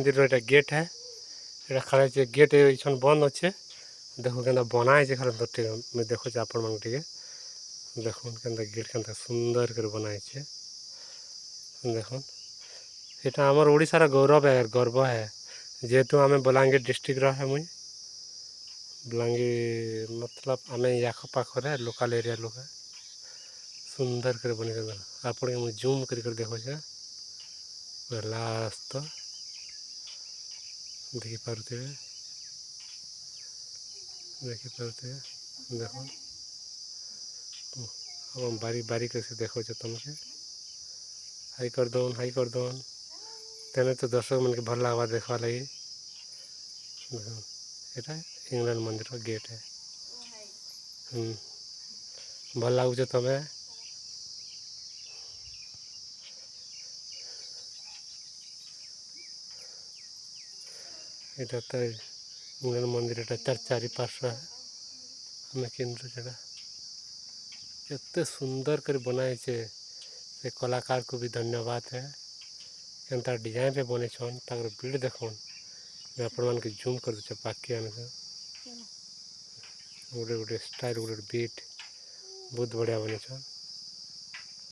मंदिर रो गेट है एटा खाली गेट इछन बंद अच्छे देखो के बनाई खाली मुझे देखो आपण मन टे देखो के गेट के सुंदर कर बनाई देखो यहाँ आमर ओडिशार गौरव है गर्व है जेहेतु आम बलांगीर डिस्ट्रिक्ट है मुई बलांगीर मतलब आम याख पाखे लोकल एरिया लोग है सुंदर कर बन आप जूम कर देखो लास्ट देखिपे देखो हम बारी बारी कैसे देखो तुमके हाई कर दौन तेने तो दर्शक मन के भल लगवा देखा लगी यहाँ इंग्लैंड मंदिर का गेट है भल लगुच तुम्हें यहाँ तो इंग्लैंड मंदिर चारि पार्श्व है हमें केन्द्र जगह एत सुंदर कर बनाई से कलाकार को भी धन्यवाद है केनता डिजाइन रे बने छन ताकर बीड़ देखन मैं आपण मान के जूम कर दे पाके आने गोटे गोटे स्टाइल गोटे बीट बहुत बढ़िया बने छन।